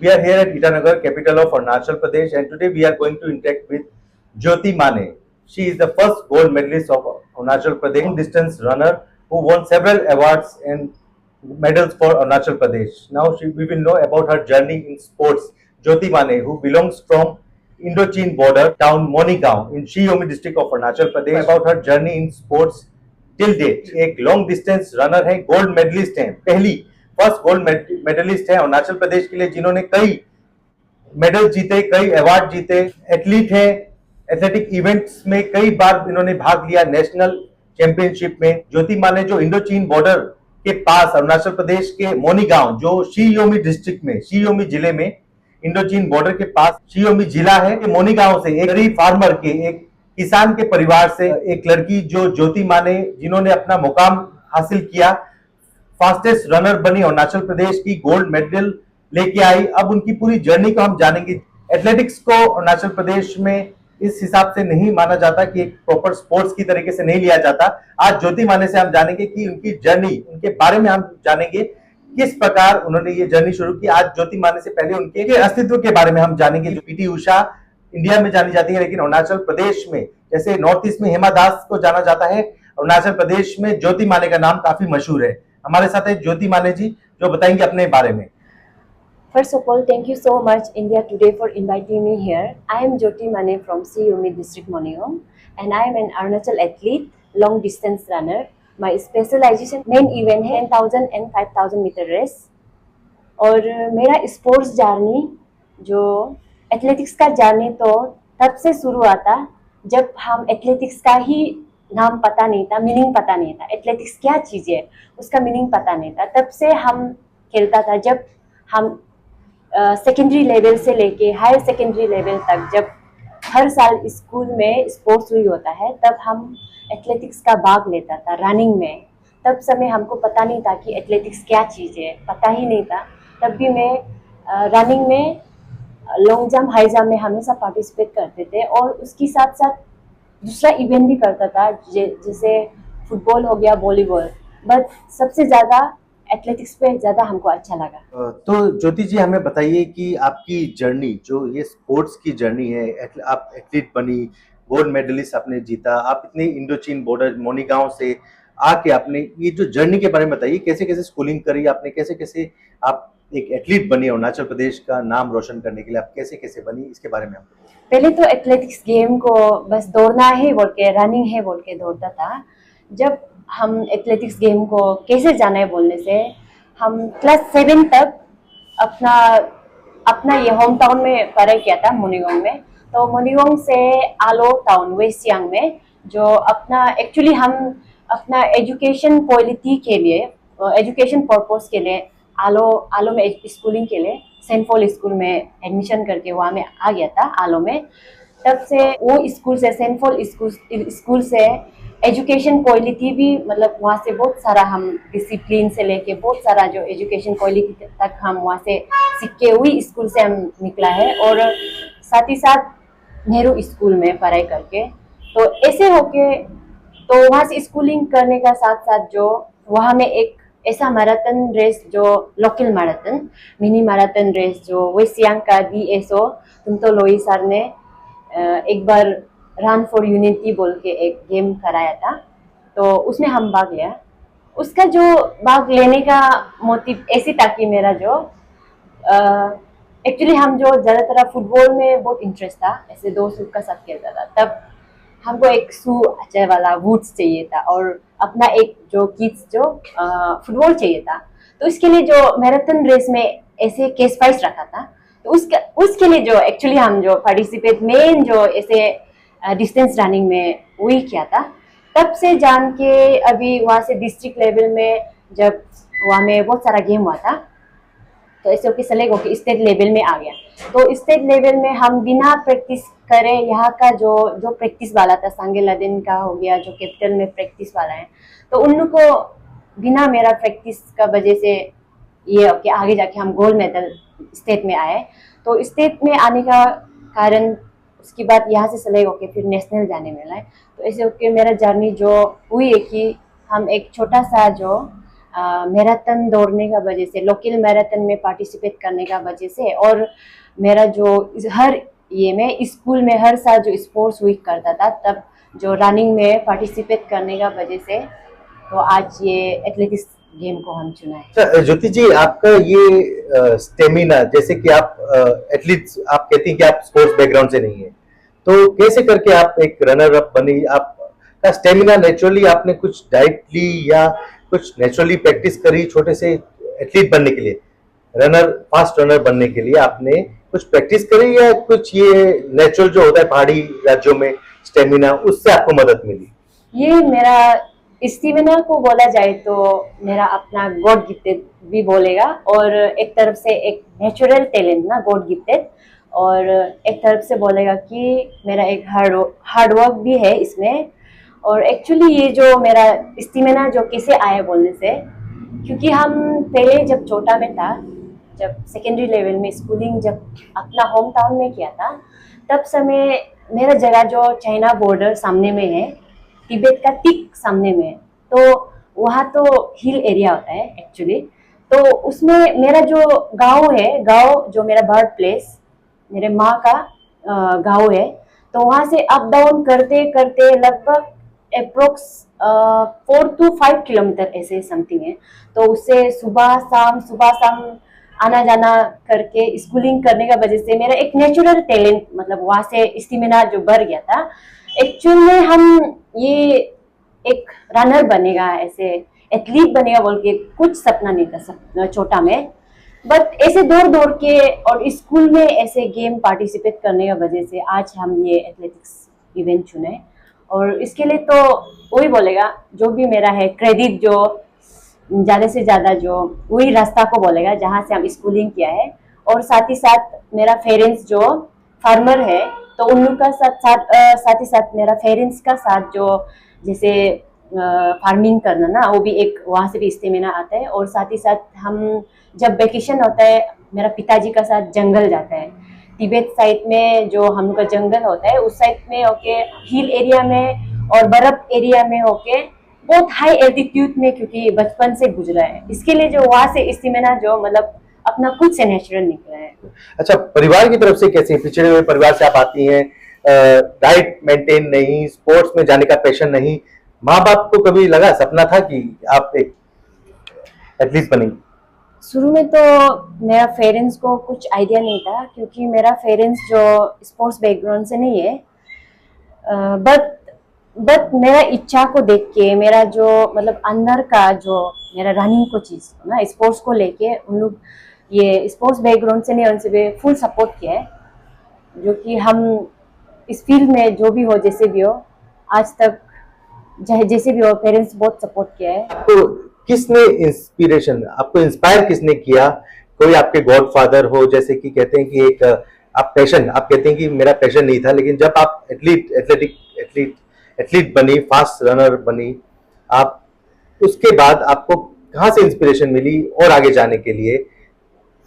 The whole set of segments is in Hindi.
We are here at Itanagar, capital of Arunachal Pradesh, and today we are going to interact with Jyoti Mane. She is the first gold medalist of Arunachal Pradesh, long distance runner who won several awards and medals for Arunachal Pradesh. Now we will know about her journey in sports. Jyoti Mane, who belongs from Indo-Chin border town Monigaon in Shiyomi district of Arunachal Pradesh, about her journey in sports till date एक लॉन्ग डिस्टेंस रनर है, गोल्ड मेडलिस्ट हैं, पहली फर्स्ट गोल्ड मेडलिस्ट है अरुणाचल प्रदेश के लिए जिन्होंने कई मेडल जीते, कई अवार्ड जीते, एथलीट है, एथलेटिक इवेंट्स में कई बार इन्होंने भाग लिया, नेशनल चैंपियनशिप में। ज्योति माने जो इंडो चीन बॉर्डर के पास अरुणाचल प्रदेश के मोनीगांव जो शियोमी डिस्ट्रिक्ट में, शियोमी जिले में, इंडो चीन बॉर्डर के पास शियोमी जिला है, मोनीगांव से एक गरीब फार्मर के, एक किसान के परिवार से एक लड़की जो ज्योति माने, जिन्होंने अपना मुकाम हासिल किया, फास्टेस्ट रनर बनी, अरुणाचल प्रदेश की गोल्ड मेडल लेके आई। अब उनकी पूरी जर्नी को हम जानेंगे। एथलेटिक्स को अरुणाचल प्रदेश में इस हिसाब से नहीं माना जाता कि एक प्रॉपर स्पोर्ट्स की तरीके से नहीं लिया जाता। आज ज्योति माने से हम जानेंगे कि उनकी जर्नी, उनके बारे में हम जानेंगे, किस प्रकार उन्होंने ये जर्नी शुरू की। आज ज्योति माने से पहले उनके अस्तित्व के बारे में हम जानेंगे। जो पीटी उषा इंडिया में जानी जाती है, लेकिन अरुणाचल प्रदेश में, जैसे नॉर्थ ईस्ट में हेमा दास को जाना जाता है, अरुणाचल प्रदेश में ज्योति माने का नाम काफी मशहूर है। हमारे साथ है ज्योति माने जी, जो बताएंगे अपने बारे में। First of all, thank you so much India Today for inviting me here. I am Jyoti Mane from Shiyomi district Monigaon and I am an Arunachal athlete, long distance runner. My specialization main event है 10,000 and 5,000 meter race। और मेरा स्पोर्ट्स जर्नी, जो एथलेटिक्स का जर्नी, तो तब से शुरू हुआ था जब हम एथलेटिक्स का ही नाम पता नहीं था, मीनिंग पता नहीं था, एथलेटिक्स क्या चीज़ है उसका मीनिंग पता नहीं था। तब से हम खेलता था। जब हम सेकेंडरी लेवल से लेके हायर सेकेंडरी लेवल तक, जब हर साल स्कूल में स्पोर्ट्स हुई होता है, तब हम एथलेटिक्स का भाग लेता था रनिंग में। तब समय हमको पता नहीं था कि एथलेटिक्स क्या चीज़ है, पता ही नहीं था। तब भी मैं रनिंग में, लॉन्ग जंप, हाई जंप में हमेशा पार्टिसिपेट करते थे और उसके साथ साथ दूसरा इवेंट भी करता था, जैसे फुटबॉल हो गया, वॉलीबॉल। बट सबसे ज़्यादा एथलेटिक्स पे ज़्यादा हमको अच्छा लगा। तो ज्योति जी, हमें बताइए कि आपकी जर्नी, जो ये स्पोर्ट्स की जर्नी है, आप एथलीट बनी, गोल्ड मेडलिस्ट आपने जीता, आप इतने इंडो चीन बॉर्डर मोनीगांव से आके आपने ये जो जर्नी के बारे में बताइए, कैसे कैसे स्कूलिंग करी आपने, कैसे कैसे आप एक एथलीट बनी, अरुणाचल प्रदेश का नाम रोशन करने के लिए आप कैसे कैसे बनी, इसके बारे में हम। पहले तो एथलेटिक्स गेम को बस दौड़ना है बोल के, रनिंग है बोल के दौड़ता था। जब हम एथलेटिक्स गेम को कैसे जाना है बोलने से, हम क्लास 7 तक अपना ये होम टाउन में पढ़ाई किया था, मोनीगांव में। तो मोनीगांव से आलो टाउन वेस्ट सियांग में, जो अपना एक्चुअली हम अपना एजुकेशन पॉलिटी के लिए, एजुकेशन पर्पस के लिए आलो में स्कूलिंग के लिए सेंट पॉल स्कूल में एडमिशन करके वहाँ में आ गया था आलो में। तब से वो स्कूल से, सेंट पॉल स्कूल से एजुकेशन क्वालिटी भी, मतलब वहाँ से बहुत सारा हम डिसिप्लिन से लेके बहुत सारा जो एजुकेशन क्वालिटी तक हम वहाँ से सीख के हुई स्कूल से हम निकला है। और साथ ही साथ नेहरू स्कूल में पढ़ाई करके, तो ऐसे होके, तो वहाँ से स्कूलिंग करने का साथ साथ जो वहाँ में एक ऐसा मैराथन रेस, जो local marathon, mini marathon race, जो वेस्ट सियांग का DSO तुमतो लोई सर ने एक बार रन फॉर यूनिटी बोल के एक गेम कराया था, तो उसमें हम भाग लिया। उसका जो भाग लेने का मोटिव ऐसी था कि मेरा जो एक्चुअली हम जो ज़्यादातर फुटबॉल में बहुत इंटरेस्ट था, ऐसे दोस्त लोग का साथ खेलता था। तब हमको एक शू अच्छे वाला बूट्स चाहिए था और अपना एक जो किड्स जो फुटबॉल चाहिए था। तो इसके लिए जो मैराथन रेस में ऐसे कैश प्राइज रखा था, तो उसके लिए जो एक्चुअली हम जो पार्टिसिपेट मेन जो ऐसे डिस्टेंस रनिंग में वही किया था। तब से जान के अभी वहाँ से डिस्ट्रिक्ट लेवल में, जब वहाँ में बहुत सारा गेम हुआ था, तो ऐसे होके सेलेक्ट होके स्टेट लेवल में आ गया। तो स्टेट लेवल में हम बिना प्रैक्टिस करे, यहाँ का जो प्रैक्टिस वाला था, सांगे लादेन का हो गया, जो कैपिटल में प्रैक्टिस वाला है, तो उन लोग को बिना मेरा प्रैक्टिस का वजह से ये कि आगे जाके हम गोल्ड मेडल स्टेट में आए। तो स्टेट में आने का कारण, उसके बाद यहाँ से सेलेक्ट होके फिर नेशनल जाने मिला है। तो ऐसे होके मेरा जर्नी जो हुई है कि हम एक छोटा सा जो मैराथन दौड़ने का वजह से, लोकल मैराथन में पार्टिसिपेट करने का वजह से, और मेरा जो हर ये मैं स्कूल में हर साल जो स्पोर्ट्स वीक करता था तब जो रनिंग में पार्टिसिपेट करने का वजह से, तो आज ये एथलेटिक्स गेम को हम चुना है। अच्छा ज्योति जी, आपका ये स्टेमिना, जैसे कि आप एथलीट्स, आप कहती हैं कि आप स्पोर्ट्स बैकग्राउंड से नहीं है, तो कैसे करके आप एक रनर अप बनी? आपका स्टेमिना नेचुरली, आपने कुछ डाइट ली या कुछ नेचुरली प्रैक्टिस करी छोटे से एथलीट बनने के लिए, रनर, फास्ट रनर बनने के लिए आपने कुछ प्रैक्टिस करी या कुछ ये नेचुरल जो होता है पहाड़ी राज्यों में स्टेमिना, उससे आपको मदद मिली? ये मेरा स्टेमिना को बोला जाए तो मेरा अपना गॉड गिफ्टेड भी बोलेगा, और एक तरफ से एक नेचुरल टैलेंट ना, गॉड गिफ्टेड, और एक तरफ से बोलेगा कि मेरा एक हार्ड वर्क भी है इसमें। और एक्चुअली ये जो मेरा स्टेमिना जो कैसे आया बोलने से, क्योंकि हम पहले जब छोटा में था, जब सेकेंडरी लेवल में स्कूलिंग जब अपना होम टाउन में किया था, तब समय मेरा जगह जो चाइना बॉर्डर सामने में है, तिब्बत का ठीक सामने में है, तो वहाँ तो हिल एरिया होता है एक्चुअली। तो उसमें मेरा जो गांव है, गांव जो मेरा बर्थ प्लेस, मेरे माँ का गांव है, तो वहाँ से अप डाउन करते करते लगभग अप्रोक्स 4 to 5 किलोमीटर ऐसे समथिंग है। तो उससे सुबह शाम आना जाना करके स्कूलिंग करने का वजह से मेरा एक नेचुरल टैलेंट, मतलब वहाँ से स्टेमिना जो बढ़ गया था। एक्चुअल में हम ये एक रनर बनेगा, ऐसे एथलीट बनेगा बोल के कुछ सपना नहीं था सब छोटा में, बट ऐसे दौड़ दौड़ के और स्कूल में ऐसे गेम पार्टिसिपेट करने की वजह से आज हम ये एथलेटिक्स इवेंट चुने। और इसके लिए तो वही बोलेगा, जो भी मेरा है क्रेडिट, जो ज़्यादा से ज़्यादा जो वही रास्ता को बोलेगा जहाँ से हम स्कूलिंग किया है। और साथ ही साथ मेरा पेरेंट्स जो फार्मर है, तो उन लोग का साथ ही साथ मेरा पेरेंट्स का साथ जो जैसे फार्मिंग करना ना, वो भी एक वहाँ से भी स्टेमिना आता है। और साथ ही साथ हम जब वेकेशन होता है, मेरा पिताजी का साथ जंगल जाता है, तिब्बत साइड में जो हम लोग का जंगल होता है, उस साइड में होके हिल एरिया में और बर्फ एरिया में होके बहुत हाई एल्टीट्यूड में, क्योंकि बचपन से गुजरा है, इसके लिए जो वहाँ से स्टेमिना जो मतलब अपना खुद से नेचुरल निकला है। अच्छा, परिवार की तरफ से कैसे? पिछड़े हुए परिवार से आप आती हैं, डाइट मेंटेन नहीं, स्पोर्ट्स में जाने का पैशन नहीं, माँ बाप को कभी लगा, सपना था कि आप एक एथलीट बनेंगी? शुरू में तो मेरा पेरेंट्स को कुछ आइडिया नहीं था, क्योंकि मेरा पेरेंट्स जो स्पोर्ट्स बैकग्राउंड से नहीं है, बट मेरा इच्छा को देख के, मेरा जो मतलब अंदर का जो मेरा रनिंग को चीज़ ना, स्पोर्ट्स को लेके उन लोग ये स्पोर्ट्स बैकग्राउंड से नहीं, उनसे भी फुल सपोर्ट किया है, जो कि हम इस फील्ड में जो भी हो, जैसे भी हो, आज तक जैसे भी हो, पेरेंट्स बहुत सपोर्ट किया है। तो किसने इंस्पिरेशन, आपको इंस्पायर किसने किया? कोई आपके गॉडफादर हो, जैसे कि कहते हैं कि एक आप पैशन, आप कहते हैं कि मेरा पैशन नहीं था, लेकिन जब आप एथलीट बनी, फास्ट रनर बनी, आप उसके बाद आपको कहाँ से इंस्पिरेशन मिली और आगे जाने के लिए?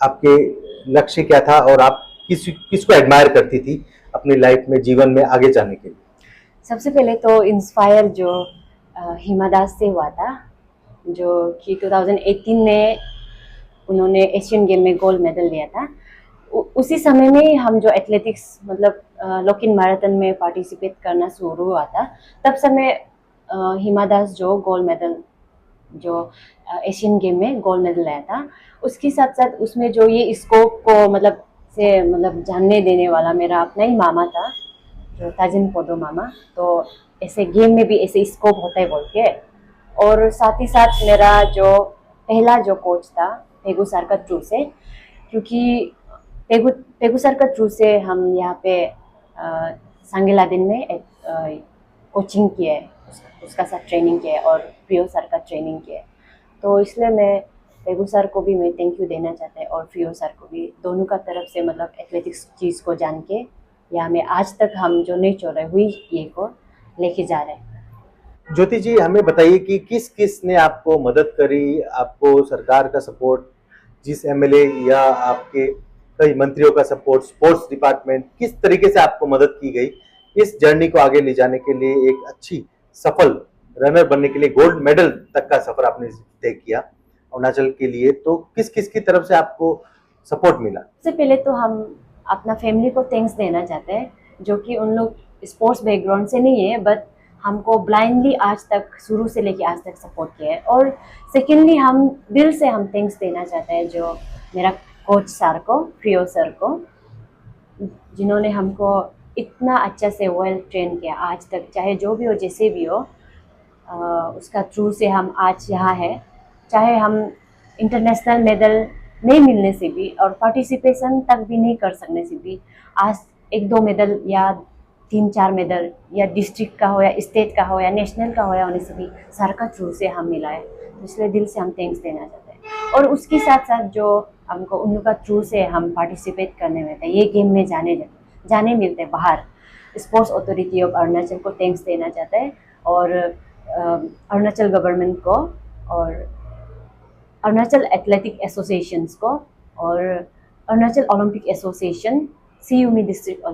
आपके लक्ष्य क्या था और आप किसको एडमायर करती थी अपनी लाइफ में, जीवन में आगे जाने के लिए? सबसे पहले तो इंस्पायर जो हिमा दास से हुआ था, जो कि 2018 में उन्होंने एशियन गेम में गोल्ड मेडल लिया था। उसी समय में हम जो एथलेटिक्स मतलब लोकल मैराथन में पार्टिसिपेट करना शुरू हुआ था, तब समय हिमा दास जो गोल्ड मेडल, जो एशियन गेम में गोल्ड मेडल लाया था, उसके साथ साथ उसमें जो ये स्कोप को मतलब जानने देने वाला मेरा अपना ही मामा था, जो ताजिन पोडो मामा। तो ऐसे गेम में भी ऐसे स्कोप होता है बोल के। और साथ ही साथ मेरा जो पहला जो कोच था पेगू सर का थ्रू से, क्योंकि पेगू सर का थ्रू से हम यहाँ पे सांगेलादिन में कोचिंग किया है, उसका साथ ट्रेनिंग किया है, और प्रियो सर का ट्रेनिंग किया है। तो इसलिए मैं पेगू सर को भी मैं थैंक यू देना चाहते हैं, और प्रियो सर को भी, दोनों का तरफ से मतलब एथलेटिक्स चीज़ को जान के यहाँ में आज तक हम जो नहीं छोड़ रहे हुई ये को लेके जा रहे हैं। ज्योति जी, हमें बताइए कि किस किस ने आपको मदद करी, आपको सरकार का सपोर्ट, जिस एमएलए या आपके कई मंत्रियों का सपोर्ट, स्पोर्ट्स डिपार्टमेंट, किस तरीके से आपको मदद की गई इस जर्नी को आगे ले जाने के लिए, एक अच्छी सफल रनर बनने के लिए, गोल्ड मेडल तक का सफर आपने तय किया? अरुणाचल के लिए, तो किस किस की तरफ से आपको सपोर्ट मिला? सबसे पहले तो हम अपना फैमिली को थैंक्स देना चाहते हैं, जो कि उन लोग स्पोर्ट्स बैकग्राउंड से नहीं है, बट हमको ब्लाइंडली आज तक, शुरू से लेके आज तक सपोर्ट किया है। और सेकेंडली हम दिल से हम थैंक्स देना चाहते हैं जो मेरा कोच सर को, प्रियो सर को, जिन्होंने हमको इतना अच्छा से वेल ट्रेन किया आज तक, चाहे जो भी हो जैसे भी हो, उसका थ्रू से हम आज यहाँ है। चाहे हम इंटरनेशनल मेडल नहीं मिलने से भी और पार्टिसिपेशन तक भी नहीं कर सकने से भी आज 1-2 मेडल या 3-4 मेडल या डिस्ट्रिक्ट का हो या स्टेट का हो या नेशनल का हो या होने से भी सर का थ्रू से हम मिला है। तो इसलिए दिल से हम थैंक्स देना चाहते हैं। और उसके साथ साथ जो हमको उन लोग का थ्रू से हम पार्टिसिपेट करने में थे, ये गेम में जाने मिलते बाहर, स्पोर्ट्स अथॉरिटी ऑफ अरुणाचल को थैंक्स देना चाहते हैं, और अरुणाचल गवर्नमेंट को, और अरुणाचल एथलेटिक एसोसिएशंस को, और Arunachal Olympic association, Siyomi district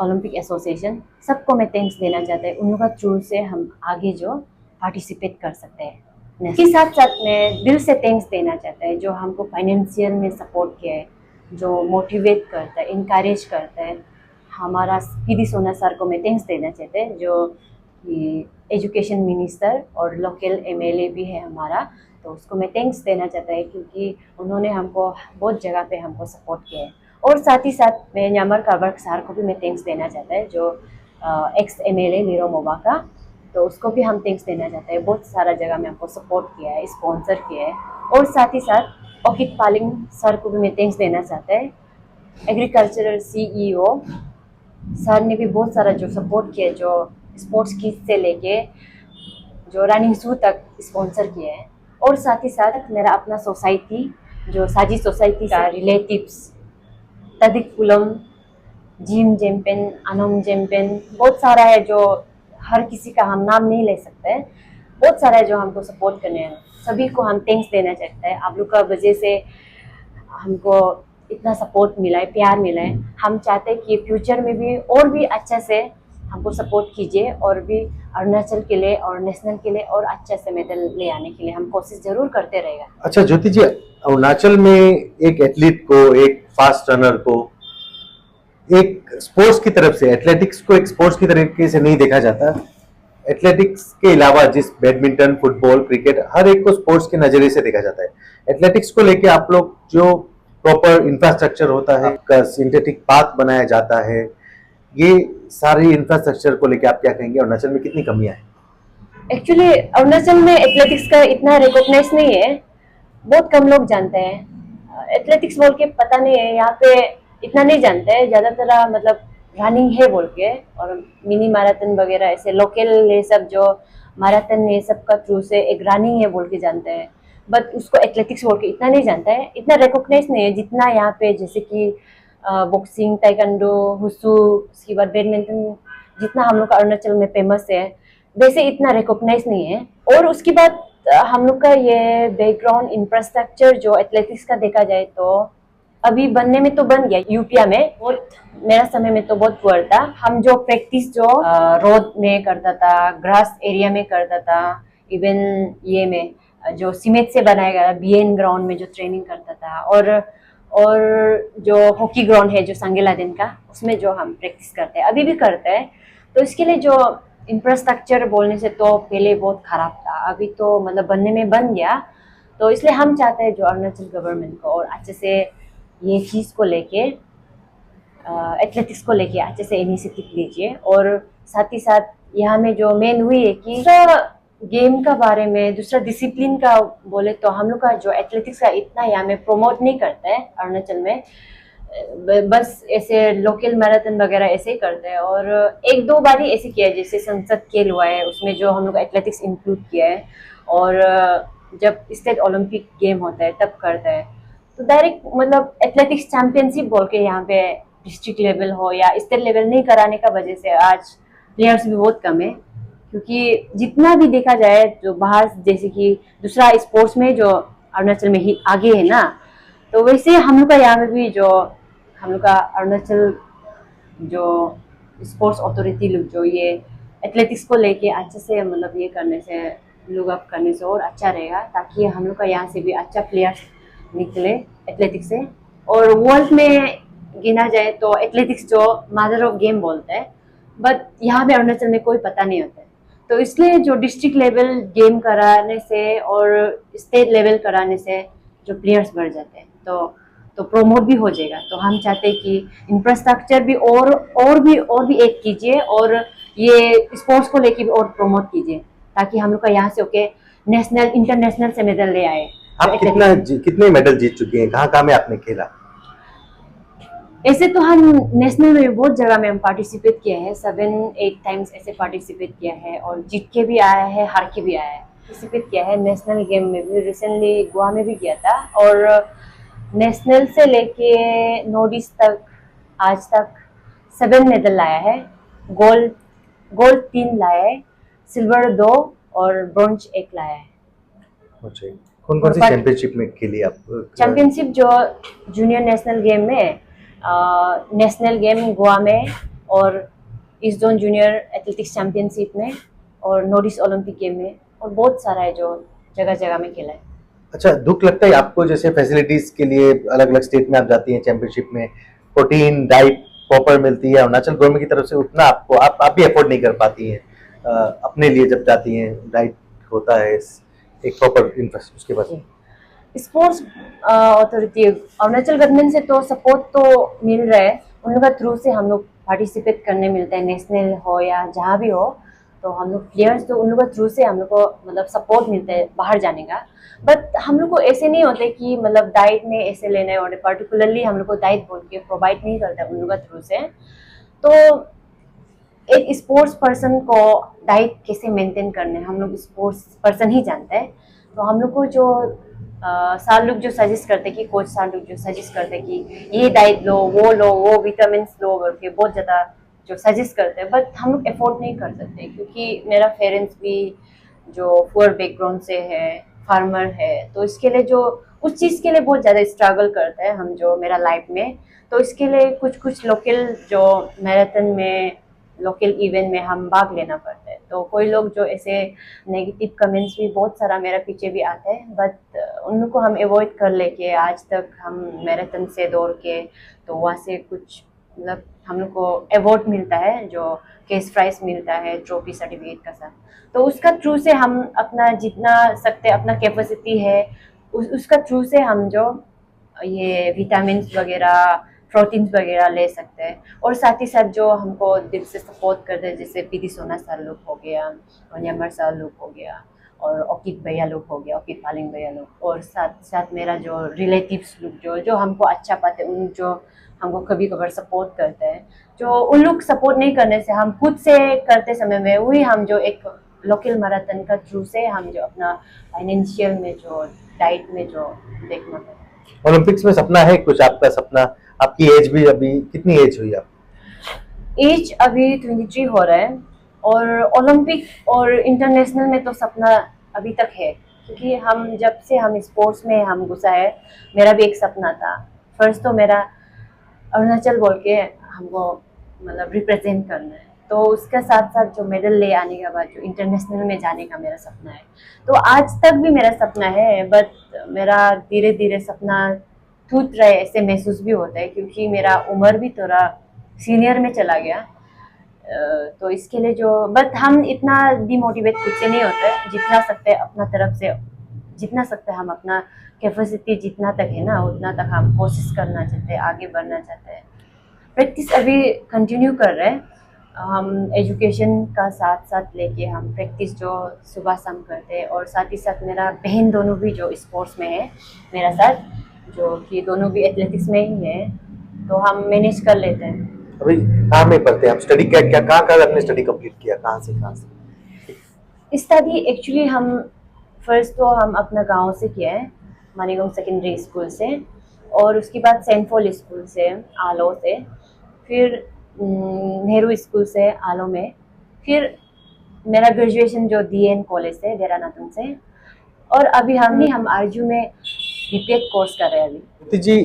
Olympic association, सबको मैं थैंक्स देना चाहता है। उन लोगों का थ्रू से हम आगे जो पार्टिसिपेट कर सकते हैं। इसके साथ साथ मैं दिल से थैंक्स देना चाहता है जो हमको फाइनेंशियल में सपोर्ट किया है, जो मोटिवेट करता है, इनकरेज करता है। हमारा पीडी सोना सर को मैं थैंक्स देना चाहते हैं, जो एजुकेशन मिनिस्टर और लोकल एमएलए भी है हमारा, तो उसको मैं थैंक्स देना चाहता है क्योंकि उन्होंने हमको बहुत जगह पे हमको सपोर्ट किया है। और साथ ही साथ मैं न्यामर काबर्क सर को भी मैं थैंक्स देना चाहता है, जो एक्स एमएलए नीरो मोबा का, तो उसको भी हम थैंक्स देना चाहते हैं। बहुत सारा जगह में हमको सपोर्ट किया है, स्पॉन्सर किया है। और साथ ही साथ ओकित पालिंग सर को भी मैं थैंक्स देना चाहता है, एग्रीकल्चरल सीईओ सर ने भी बहुत सारा जो सपोर्ट किया, जो स्पोर्ट्स किट से लेके जो रनिंग शू तक स्पॉन्सर किए हैं। और साथ ही साथ मेरा अपना सोसाइटी, जो साजी सोसाइटी का रिलेटिव्स, तदिक पुलम, जिम जेम्पेन, अनोम जेम्पेन, बहुत सारा है जो हर किसी का हम नाम नहीं ले सकते हैं, बहुत सारा है जो हमको सपोर्ट करने हैं। सभी को हम थैंक्स देना चाहते हैं। आप लोग का वजह से हमको इतना सपोर्ट मिला है, प्यार मिला है। हम चाहते हैं कि फ्यूचर में भी और भी अच्छा से हमको सपोर्ट कीजिए, और भी अरुणाचल के लिए और नेशनल के लिए और अच्छा से मेडल ले आने के लिए हम कोशिश जरूर करते रहेगा। अच्छा ज्योति जी, अरुणाचल में एक एथलीट को, एक फास्ट रनर को एक स्पोर्ट्स की तरफ से, एथलेटिक्स को एक स्पोर्ट्स की तरीके से नहीं देखा जाता। एथलेटिक्स के अलावा जिस बैडमिंटन, फुटबॉल, क्रिकेट, हर एक को स्पोर्ट्स के नजरिए से देखा जाता है। एथलेटिक्स को लेके आप लोग जो प्रॉपर इंफ्रास्ट्रक्चर होता है, का सिंथेटिक पाथ बनाया जाता है, ये सारी इंफ्रास्ट्रक्चर को लेके आप क्या कहेंगे? अरुणाचल में कितनी कमियां हैं? एक्चुअली अरुणाचल में एथलेटिक्स का इतना रिकॉग्नाइज नहीं है, बहुत कम लोग जानते हैं। एथलेटिक्स बोल के पता नहीं है, यहाँ पे इतना नहीं जानते हैं। ज़्यादातर मतलब रनिंग है बोल के, और मिनी मैराथन वगैरह ऐसे लोकल ये सब जो मैराथन ये सब का थ्रू से एक रनिंग है बोल के जानते हैं, बट उसको एथलेटिक्स बोल के इतना नहीं जानता है, इतना रिकॉग्नाइज नहीं है जितना यहाँ पे, जैसे कि बॉक्सिंग, ताइक्वांडो, हुसू, उसके बाद बैडमिंटन, जितना हम लोग का अरुणाचल में फेमस है, वैसे इतना रिकॉग्नाइज नहीं है। और उसके बाद हम लोग का ये बैकग्राउंड इंफ्रास्ट्रक्चर जो एथलेटिक्स का देखा जाए तो अभी बनने में तो बन गया यूपिया में, बहुत मेरा समय में तो बहुत पुअर था। हम जो प्रैक्टिस जो रोड में करता था, ग्रास एरिया में करता था, इवन ये में जो सीमेंट से बनाया गया बीएन ग्राउंड में जो ट्रेनिंग करता था, और जो हॉकी ग्राउंड है जो संगेलादेन का, उसमें जो हम प्रैक्टिस करते हैं, अभी भी करते हैं। तो इसके लिए जो इंफ्रास्ट्रक्चर बोलने से तो पहले बहुत खराब था, अभी तो मतलब बनने में बन गया। तो इसलिए हम चाहते हैं जो अरुणाचल गवर्नमेंट को और अच्छे से ये चीज़ को लेके, एथलेटिक्स को लेके अच्छे से इनिशिएटिव लीजिए। और साथ ही साथ यहाँ में जो मेन हुई है कि गेम का बारे में, दूसरा डिसिप्लिन का बोले तो हम लोग का जो एथलेटिक्स का इतना यहाँ में प्रमोट नहीं करता है अरुणाचल में, बस ऐसे लोकल मैराथन वगैरह ऐसे ही करते हैं। और 1-2 बार ही ऐसे किया है, जैसे संसद खेल हुआ है उसमें जो हम लोग एथलेटिक्स इंक्लूड किया है, और जब स्टेट ओलंपिक गेम होता है तब करता है। तो डायरेक्ट मतलब एथलेटिक्स चैंपियनशिप बोल के यहाँ पे डिस्ट्रिक्ट लेवल हो या स्टेट लेवल नहीं कराने का वजह से आज प्लेयर्स भी बहुत कम है। क्योंकि जितना भी देखा जाए जो बाहर, जैसे कि दूसरा स्पोर्ट्स में जो अरुणाचल में ही आगे है ना, तो वैसे हम लोग का यहाँ में भी जो हम लोग का अरुणाचल जो स्पोर्ट्स अथॉरिटी लोग जो ये एथलेटिक्स को लेके अच्छे से मतलब ये करने से लुक अप करने से और अच्छा रहेगा, ताकि हम लोग का यहाँ से भी अच्छा प्लेयर्स निकले एथलेटिक्स से। और वर्ल्ड में गिना जाए तो एथलेटिक्स जो मदर ऑफ गेम बोलते हैं, बट यहाँ पे अरुणाचल में कोई पता नहीं होता है। तो इसलिए जो डिस्ट्रिक्ट लेवल गेम कराने से और स्टेट लेवल कराने से जो प्लेयर्स बढ़ जाते हैं, तो प्रोमोट भी हो जाएगा। तो हम चाहते हैं कि इंफ्रास्ट्रक्चर भी और भी ऐड कीजिए, और ये स्पोर्ट्स को लेके भी और प्रमोट कीजिए, ताकि हम लोग का यहाँ से होके नेशनल इंटरनेशनल से मेडल ले आए। आप कितने मेडल जीत चुके हैं, कहाँ कहाँ में आपने खेला? ऐसे तो हम नेशनल में बहुत जगह में हम पार्टिसिपेट किया है, 7-8 टाइम्स ऐसे पार्टिसिपेट किया है, और जीत के भी आया है, हार के भी आया है। पार्टिसिपेट किया है नेशनल गेम में भी, रिसेंटली गोवा में भी किया था, और नेशनल से लेके नॉर्थ ईस्ट तक आज तक 7 मेडल लाया है। गोल्ड 3 लाया है, सिल्वर 2 और ब्रॉन्ज 1 लाया है। अच्छा, कौन कौन सी चैंपियनशिप में खेली आप? चैंपियनशिप जो जूनियर नेशनल गेम में, नेशनल गेम गोवा में, और east zone junior athletics championship में, और नॉर्थ ईस्ट ओलंपिक गेम में, और बहुत सारा है जो जगह जगह में खेला है। अच्छा, दुख लगता है आपको जैसे फैसिलिटीज के लिए अलग अलग स्टेट में आप जाती हैं चैंपियनशिप में, प्रोटीन डाइट प्रॉपर मिलती है, अरुणाचल गवर्नमेंट की तरफ से उतना आपको आप भी अफोर्ड नहीं कर पाती हैं अपने लिए जब जाती हैं, डाइट होता है एक प्रॉपर इंफ्रास्ट्रक्चर उसके बाद? स्पोर्ट्स अथॉरिटी अरुणाचल गवर्नमेंट से तो सपोर्ट तो मिल रहा है, उन लोग का थ्रू से हम लोग पार्टिसिपेट करने मिलता है, नेशनल हो या जहाँ भी हो। तो हम लोग प्लेयर्स तो उन लोग का थ्रू से हम लोग को मतलब सपोर्ट मिलता है बाहर जाने का। बट हम लोग को ऐसे नहीं होते कि मतलब डाइट में ऐसे लेना है, और पर्टिकुलरली हम लोग को डाइट बोल के प्रोवाइड नहीं करता उन लोग का थ्रू से। तो एक स्पोर्ट्स पर्सन को डाइट कैसे मेंटेन करने हम लोग स्पोर्ट्स पर्सन ही जानते हैं। तो हम लोग को जो सार लोग जो सजेस्ट करते कि कोच सार लोग जो सजेस्ट करते कि ये डाइट लो, वो विटामिन लो करके बहुत ज़्यादा जो सजेस्ट करते हैं, बट हम लोग अफोर्ड नहीं कर सकते, क्योंकि मेरा पेरेंट्स भी जो पुअर बैकग्राउंड से है, फार्मर है, तो इसके लिए जो उस चीज़ के लिए बहुत ज़्यादा स्ट्रगल करते हैं हम जो मेरा लाइफ में। तो इसके लिए कुछ लोकल जो मैराथन में, लोकल इवेंट में हम भाग लेना पड़ता है। तो कोई लोग जो ऐसे नेगेटिव कमेंट्स भी बहुत सारा मेरा पीछे भी आते हैं, बट उनको हम अवॉइड कर लेके आज तक हम मैराथन से दौड़ के, तो वहाँ से कुछ मतलब हम लोग को अवार्ड मिलता है, जो कैश प्राइज मिलता है ट्रॉफी सर्टिफिकेट का साथ। तो उसका थ्रू से हम अपना जितना सकते अपना कैपेसिटी है उसका थ्रू से हम जो ये विटामिन वगैरह, प्रोटीन्स वगैरह ले सकते हैं। और साथ ही साथ जो हमको दिल से सपोर्ट करते हैं, जैसे पीटी सोना सर लोग हो गया, और न्यामर सर लोग हो गया, और ओकित भैया लोग हो गया, ओकित पालिंग भैया लोग, और साथ साथ मेरा जो रिलेटिव्स लोग जो हमको अच्छा पाते हैं, उन जो हमको कभी कभार सपोर्ट करते हैं। जो उन लोग सपोर्ट नहीं करने से हम खुद से करते समय में वही हम जो एक लोकल मैराथन का थ्रू से हम जो अपना फाइनेंशियल में जो डाइट में जो देखना है। ओलंपिक्स में सपना है कुछ आपका? सपना आपकी एज भी अभी कितनी एज हुई आप? एज अभी 23 हो रहा है, और ओलंपिक और इंटरनेशनल में तो सपना अभी तक है, क्योंकि हम जब से हम स्पोर्ट्स में हम घुसा है, मेरा भी एक सपना था। फर्स्ट तो मेरा अरुणाचल बोल के हमको मतलब रिप्रेजेंट करना है, तो उसके साथ साथ जो मेडल ले आने के बाद जो इंटरनेशनल में जाने का मेरा सपना है। तो आज तक भी मेरा सपना है, बट मेरा धीरे धीरे सपना टूट रहा है ऐसे महसूस भी होता है, क्योंकि मेरा उम्र भी थोड़ा सीनियर में चला गया। तो इसके लिए जो बट हम इतना डिमोटिवेट खुद से नहीं होते, जितना सकते अपना तरफ से, जितना सकते हम अपना कैपेसिटी जितना तक है ना, उतना तक हम कोशिश करना चाहते हैं, आगे बढ़ना चाहते हैं। प्रैक्टिस अभी कंटिन्यू कर रहे हैं हम, एजुकेशन का साथ साथ लेके हम प्रैक्टिस जो सुबह शाम करते हैं, और साथ ही साथ मेरा बहन दोनों भी जो स्पोर्ट्स में है मेरा साथ, जो कि दोनों भी एथलेटिक्स में ही है, तो हम मैनेज कर लेते हैं। अभी कहाँ में पढ़ते हैं आप? स्टडी क्या क्या कहाँ आपने स्टडी कंप्लीट किया, कहाँ से? स्टडी एक्चुअली हम फर्स्ट तो हम अपना गांव से किया है, मानीगांव सेकेंडरी स्कूल से, और उसके बाद सेंट पॉल स्कूल से आलो से, फिर नेहरू स्कूल से आलो में, फिर मेरा ग्रेजुएशन जो DN कॉलेज से देहरादून से, और अभी हम आरजू में बीटेक कोर्स कर रहे हैं अभी। जी,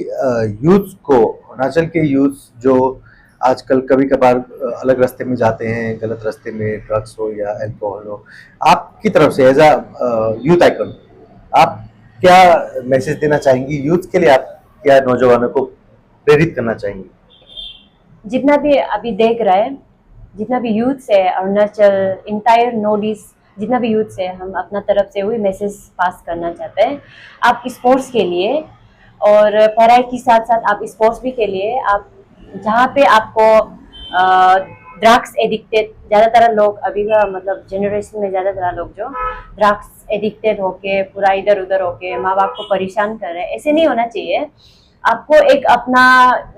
यूथ को, अरुणाचल के यूथ जो आजकल कभी कभार अलग रास्ते में जाते हैं, गलत रास्ते में, ड्रग्स हो या अल्कोहल हो। आपकी तरफ से एज अ यूथ आइकन आप क्या मैसेज देना चाहेंगी यूथ के लिए? आप क्या नौजवानों को प्रेरित करना चाहेंगी? जितना भी अभी देख रहा है, जितना भी यूथ है अरुणाचल, इंटायर नॉर्थ ईस्ट, जितना भी यूथ है, हम अपना तरफ से वही मैसेज पास करना चाहते हैं। आप स्पोर्ट्स के लिए और पढ़ाई के साथ साथ आप स्पोर्ट्स भी के लिए, आप जहाँ पे आपको ड्रग्स एडिक्टेड, ज़्यादातर लोग अभी का मतलब जनरेशन में ज़्यादातर लोग जो ड्रग्स एडिक्टेड होके पूरा इधर उधर होके माँ बाप को परेशान कर रहे हैं, ऐसे नहीं होना चाहिए। आपको एक अपना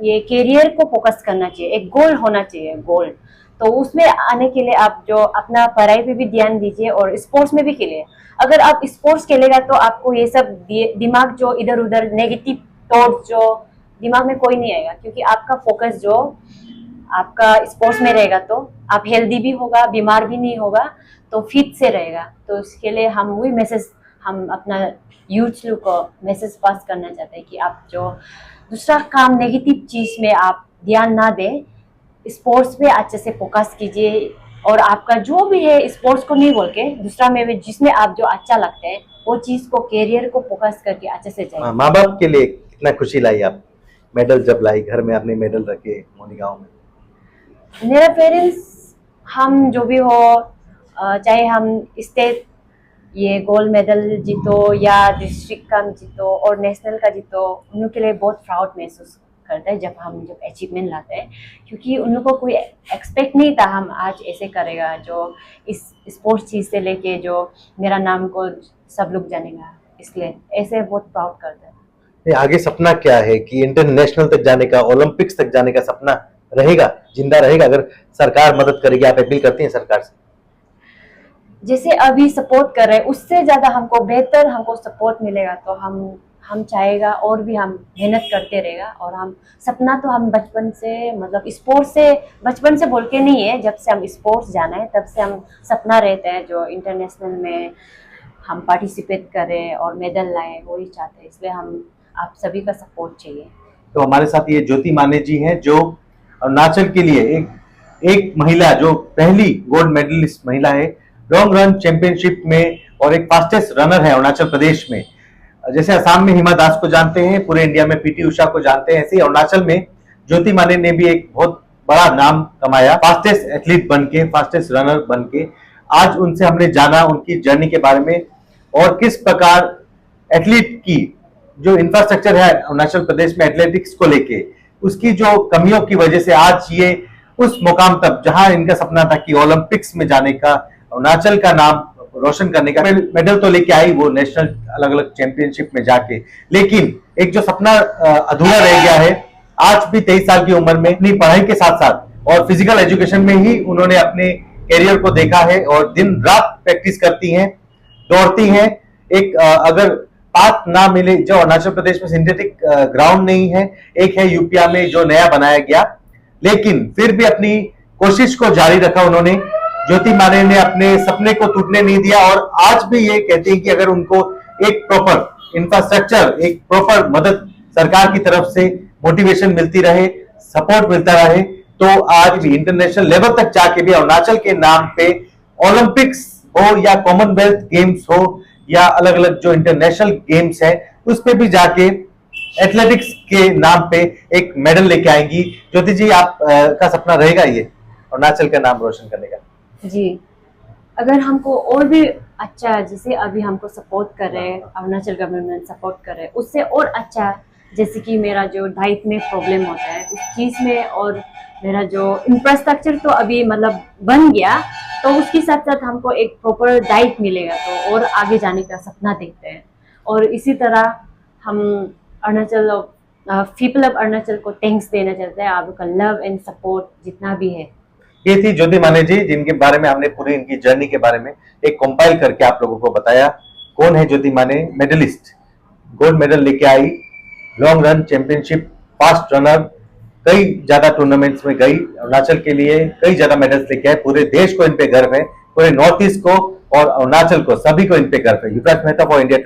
ये करियर को फोकस करना चाहिए, एक गोल होना चाहिए, गोल। तो उसमें आने के लिए आप जो अपना पढ़ाई पे भी ध्यान दीजिए और स्पोर्ट्स में भी खेलिए। अगर आप स्पोर्ट्स खेलेगा तो आपको ये सब दिमाग जो इधर उधर नेगेटिव थॉट्स जो दिमाग में कोई नहीं आएगा, क्योंकि आपका फोकस जो आपका स्पोर्ट्स में रहेगा तो आप हेल्दी भी होगा, बीमार भी नहीं होगा, तो फिट से रहेगा। तो इसके लिए हम वही मैसेज, हम अपना यूथ लोग को मैसेज पास करना चाहते हैं कि आप जो दूसरा काम नेगेटिव चीज में आप ध्यान ना दें, स्पोर्ट्स पे अच्छे से फोकस कीजिए। और आपका जो भी है स्पोर्ट्स को नहीं बोल के दूसरा में भी जिसमें आप जो अच्छा लगता है वो चीज को, करियर को फोकस करके अच्छे से जाइए। माँ बाप के लिए कितना खुशी लाई आप मेडल जब लाई, घर में आपने मेडल रखे मोनी गांव में? मेरा पेरेंट्स, हम जो भी हो, चाहे हम स्टेट ये गोल्ड मेडल जीतो या डिस्ट्रिक्ट का जीतो और नेशनल का जीतो, उन लोग के लिए बहुत प्राउड महसूस करता है जब अचीवमेंट लाते हैं, क्योंकि उन लोग को कोई एक्सपेक्ट नहीं था हम आज ऐसे करेगा, जो इस स्पोर्ट्स चीज़ से लेके जो मेरा नाम को सब लोग जानेगा, इसलिए ऐसे बहुत प्राउड करता है। आगे सपना क्या है कि इंटरनेशनल तक जाने का, ओलंपिक्स तक जाने का सपना रहेगा, जिंदा रहेगा अगर सरकार मदद करेगी? आप अपील करती हैं सरकार से? जैसे अभी सपोर्ट कर रहे हैं उससे ज्यादा हमको बेहतर हमको सपोर्ट मिलेगा तो हम चाहेगा और भी हम मेहनत करते रहेगा। और हम सपना तो हम बचपन से मतलब स्पोर्ट्स से, बचपन से बोल के नहीं है, जब से हम स्पोर्ट्स जाना है तब से हम सपना रहता है जो इंटरनेशनल में हम पार्टिसिपेट करें और मेडल लाए, वही चाहते हैं। इसलिए हम आप सभी का सपोर्ट चाहिए। तो हमारे साथ ये ज्योति माने जी हैं जो अरुणाचल के लिए एक महिला, जो पहली गोल्ड मेडलिस्ट महिला है लॉन्ग रन चैंपियनशिप में और एक फास्टेस्ट रनर है अरुणाचल प्रदेश में। जैसे असम में हिमा दास को जानते हैं, पूरे इंडिया में पीटी उषा को जानते हैं, ऐसे ही अरुणाचल में ज्योति माने ने भी एक बहुत बड़ा नाम कमाया, फास्टेस्ट एथलीट बनके, फास्टेस्ट रनर बनके। आज उनसे हमने जाना उनकी जर्नी के बारे में और किस प्रकार एथलीट की जो इंफ्रास्ट्रक्चर है अरुणाचल प्रदेश में एथलेटिक्स को लेके, उसकी जो कमियों की वजह से आज ये उस मुकाम तक जहां इनका सपना था कि ओलंपिक्स में जाने का, अरुणाचल का नाम रोशन करने का, मेडल तो लेके आई वो नेशनल अलग अलग चैंपियनशिप में जाके, लेकिन एक जो सपना अधूरा रह गया है। आज भी 23 साल की उम्र में अपनी पढ़ाई के साथ साथ और फिजिकल एजुकेशन में ही उन्होंने अपने करियर को देखा है और दिन रात प्रैक्टिस करती हैं, दौड़ती हैं। एक अगर पाथ ना मिले, जो अरुणाचल प्रदेश में सिंथेटिक ग्राउंड नहीं है, एक है यूपिया में जो नया बनाया गया, लेकिन फिर भी अपनी कोशिश को जारी रखा उन्होंने। ज्योति माने ने अपने सपने को टूटने नहीं दिया और आज भी ये कहते हैं कि अगर उनको एक प्रॉपर इंफ्रास्ट्रक्चर, एक प्रॉपर मदद सरकार की तरफ से मोटिवेशन मिलती रहे, सपोर्ट मिलता रहे, तो आज भी इंटरनेशनल लेवल तक जाके भी अरुणाचल के नाम पे ओलंपिक्स हो या कॉमनवेल्थ गेम्स हो या अलग अलग जो इंटरनेशनल गेम्स है उस पे भी जाके एथलेटिक्स के नाम पे एक मेडल लेके आएंगी। ज्योति जी, आप का सपना रहेगा ये अरुणाचल का नाम रोशन करने का? जी, अगर हमको और भी अच्छा, जैसे अभी हमको सपोर्ट कर रहे हैं, अरुणाचल गवर्नमेंट सपोर्ट कर रहे हैं, उससे और अच्छा, जैसे कि मेरा जो डाइट में प्रॉब्लम होता है उस चीज़ में, और मेरा जो इंफ्रास्ट्रक्चर तो अभी मतलब बन गया, तो उसके साथ साथ हमको एक प्रॉपर डाइट मिलेगा तो और आगे जाने का सपना देखते हैं। और इसी तरह हम अरुणाचल, पीपल ऑफ अरुणाचल को थैंक्स देना चाहते हैं, आपका लव एंड सपोर्ट जितना भी है। ये थी ज्योति माने जी, जिनके बारे में हमने पूरी इनकी जर्नी के बारे में एक कंपाइल करके आप लोगों को बताया। कौन है ज्योति माने? मेडलिस्ट, गोल्ड मेडल लेके आई, long run championship, fast runner, कई ज्यादा टूर्नामेंट्स में गई, अरुणाचल के लिए कई ज्यादा मेडल्स लेके आए। पूरे देश को इन पे गर्व है, पूरे नॉर्थ ईस्ट को और अरुणाचल को, सभी को इन पे गर्व है। युवराज मेहता फॉर इंडिया।